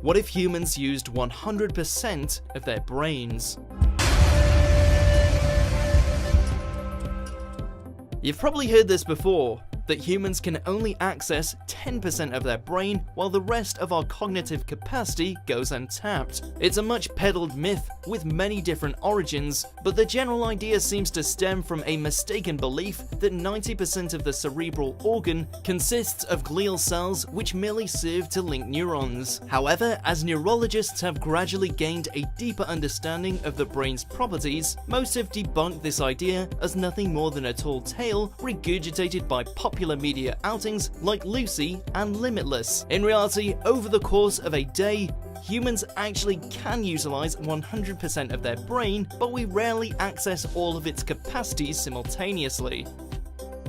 What if humans used 100% of their brains? You've probably heard this before, that humans can only access 10% of their brain while the rest of our cognitive capacity goes untapped. It's a much peddled myth with many different origins, but the general idea seems to stem from a mistaken belief that 90% of the cerebral organ consists of glial cells which merely serve to link neurons. However, as neurologists have gradually gained a deeper understanding of the brain's properties, most have debunked this idea as nothing more than a tall tale regurgitated by popular media outings like Lucy and Limitless. In reality, over the course of a day, humans actually can utilize 100% of their brain, but we rarely access all of its capacities simultaneously.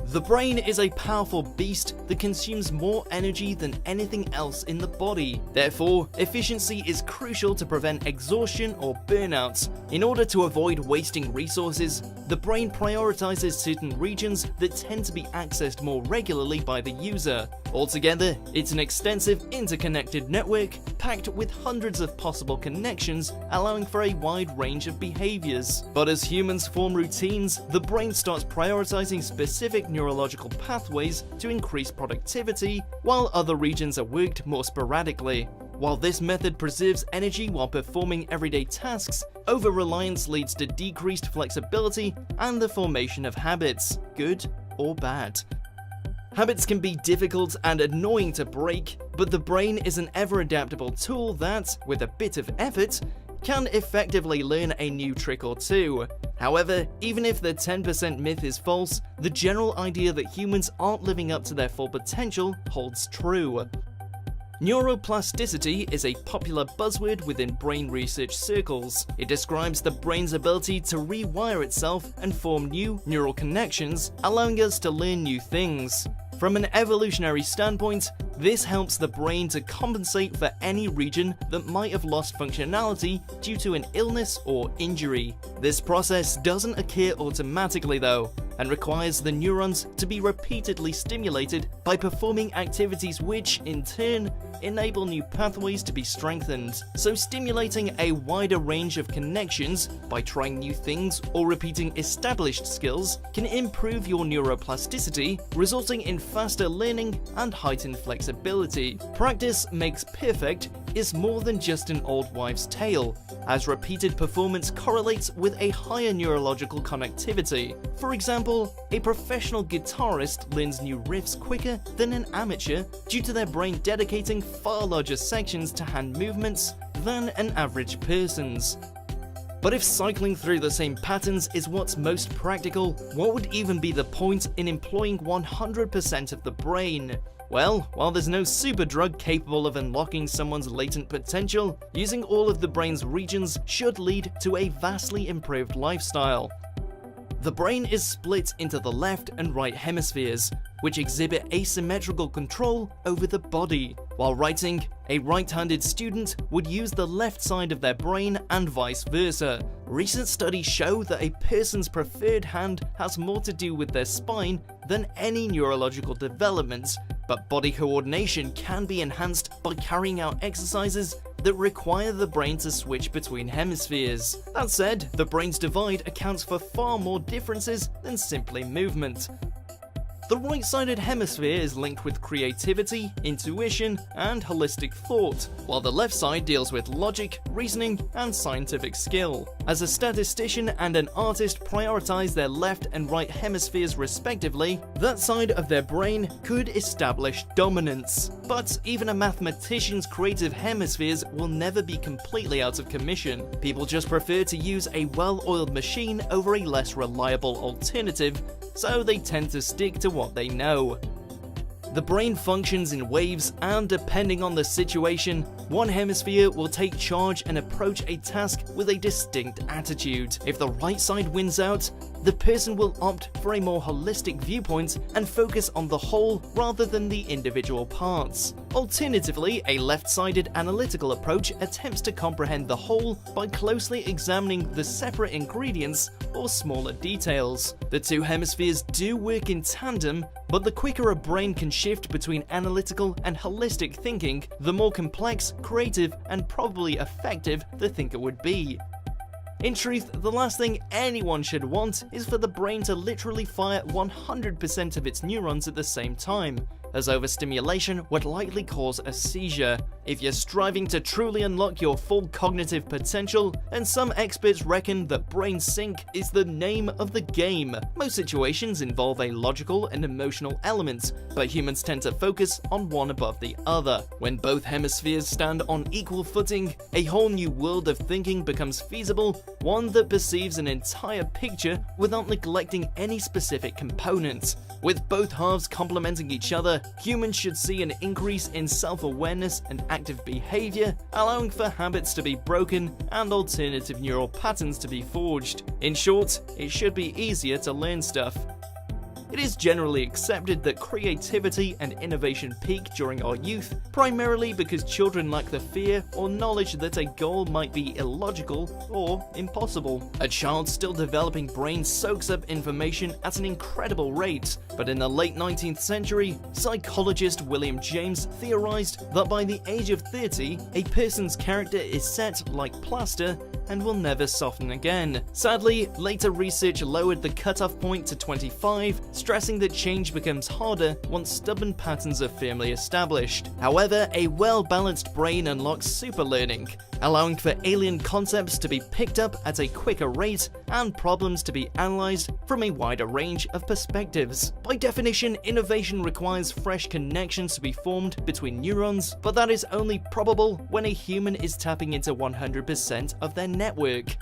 The brain is a powerful beast that consumes more energy than anything else in the body. Therefore, efficiency is crucial to prevent exhaustion or burnouts. In order to avoid wasting resources, the brain prioritizes certain regions that tend to be accessed more regularly by the user. Altogether, it's an extensive interconnected network packed with hundreds of possible connections, allowing for a wide range of behaviors. But as humans form routines, the brain starts prioritizing specific neurological pathways to increase productivity, while other regions are worked more sporadically. While this method preserves energy while performing everyday tasks, over-reliance leads to decreased flexibility and the formation of habits, good or bad. Habits can be difficult and annoying to break, but the brain is an ever-adaptable tool that, with a bit of effort, can effectively learn a new trick or two. However, even if the 10% myth is false, the general idea that humans aren't living up to their full potential holds true. Neuroplasticity is a popular buzzword within brain research circles. It describes the brain's ability to rewire itself and form new neural connections, allowing us to learn new things. From an evolutionary standpoint, this helps the brain to compensate for any region that might have lost functionality due to an illness or injury. This process doesn't occur automatically though, and requires the neurons to be repeatedly stimulated by performing activities which, in turn, enable new pathways to be strengthened. So stimulating a wider range of connections by trying new things or repeating established skills can improve your neuroplasticity, resulting in faster learning and heightened flexibility. Practice makes perfect is more than just an old wives' tale, as repeated performance correlates with a higher neurological connectivity. For example, a professional guitarist learns new riffs quicker than an amateur due to their brain dedicating far larger sections to hand movements than an average person's. But if cycling through the same patterns is what's most practical, what would even be the point in employing 100% of the brain? Well, while there's no super drug capable of unlocking someone's latent potential, using all of the brain's regions should lead to a vastly improved lifestyle. The brain is split into the left and right hemispheres, which exhibit asymmetrical control over the body. While writing, a right-handed student would use the left side of their brain and vice versa. Recent studies show that a person's preferred hand has more to do with their spine than any neurological development, but body coordination can be enhanced by carrying out exercises that require the brain to switch between hemispheres. That said, the brain's divide accounts for far more differences than simply movement. The right-sided hemisphere is linked with creativity, intuition, and holistic thought, while the left side deals with logic, reasoning, and scientific skill. As a statistician and an artist prioritize their left and right hemispheres respectively, that side of their brain could establish dominance. But even a mathematician's creative hemispheres will never be completely out of commission. People just prefer to use a well-oiled machine over a less reliable alternative, so they tend to stick to what they know. The brain functions in waves, and depending on the situation, one hemisphere will take charge and approach a task with a distinct attitude. If the right side wins out, the person will opt for a more holistic viewpoint and focus on the whole rather than the individual parts. Alternatively, a left-sided analytical approach attempts to comprehend the whole by closely examining the separate ingredients or smaller details. The two hemispheres do work in tandem, but the quicker a brain can shift between analytical and holistic thinking, the more complex, creative, and probably effective the thinker would be. In truth, the last thing anyone should want is for the brain to literally fire 100% of its neurons at the same time, as overstimulation would likely cause a seizure. If you're striving to truly unlock your full cognitive potential, then some experts reckon that brain sync is the name of the game. Most situations involve a logical and emotional element, but humans tend to focus on one above the other. When both hemispheres stand on equal footing, a whole new world of thinking becomes feasible, one that perceives an entire picture without neglecting any specific component. With both halves complementing each other, humans should see an increase in self-awareness and active behavior, allowing for habits to be broken and alternative neural patterns to be forged. In short, it should be easier to learn stuff. It is generally accepted that creativity and innovation peak during our youth, primarily because children lack the fear or knowledge that a goal might be illogical or impossible. A child's still developing brain soaks up information at an incredible rate, but in the late 19th century, psychologist William James theorized that by the age of 30, a person's character is set like plaster and will never soften again. Sadly, later research lowered the cutoff point to 25, stressing that change becomes harder once stubborn patterns are firmly established. However, a well-balanced brain unlocks superlearning, allowing for alien concepts to be picked up at a quicker rate and problems to be analyzed from a wider range of perspectives. By definition, innovation requires fresh connections to be formed between neurons, but that is only probable when a human is tapping into 100% of their network.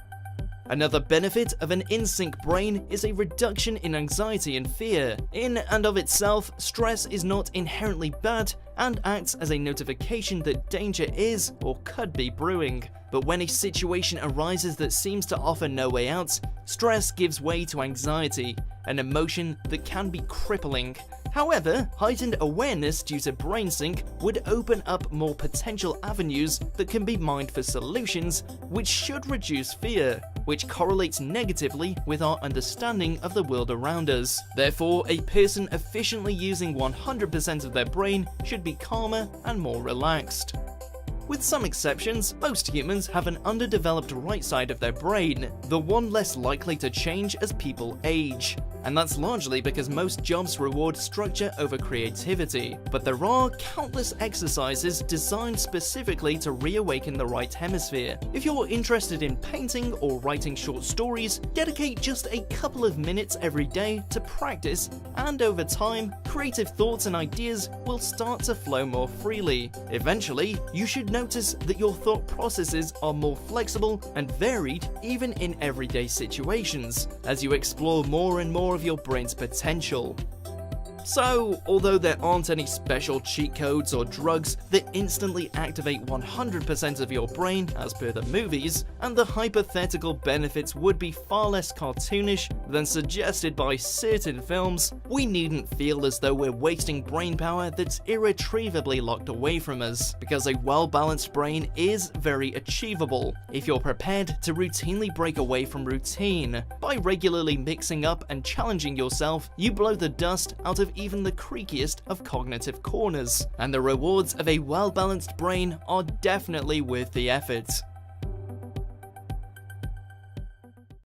Another benefit of an in-sync brain is a reduction in anxiety and fear. In and of itself, stress is not inherently bad and acts as a notification that danger is or could be brewing. But when a situation arises that seems to offer no way out, stress gives way to anxiety, an emotion that can be crippling. However, heightened awareness due to brain sync would open up more potential avenues that can be mined for solutions, which should reduce fear, which correlates negatively with our understanding of the world around us. Therefore, a person efficiently using 100% of their brain should be calmer and more relaxed. With some exceptions, most humans have an underdeveloped right side of their brain, the one less likely to change as people age. And that's largely because most jobs reward structure over creativity. But there are countless exercises designed specifically to reawaken the right hemisphere. If you're interested in painting or writing short stories, dedicate just a couple of minutes every day to practice, and over time, creative thoughts and ideas will start to flow more freely. Eventually, you should notice that your thought processes are more flexible and varied even in everyday situations, as you explore more and more of your brain's potential. So, although there aren't any special cheat codes or drugs that instantly activate 100% of your brain as per the movies, and the hypothetical benefits would be far less cartoonish than suggested by certain films, we needn't feel as though we're wasting brain power that's irretrievably locked away from us, because a well-balanced brain is very achievable if you're prepared to routinely break away from routine. By regularly mixing up and challenging yourself, you blow the dust out of even the creakiest of cognitive corners, and the rewards of a well-balanced brain are definitely worth the effort.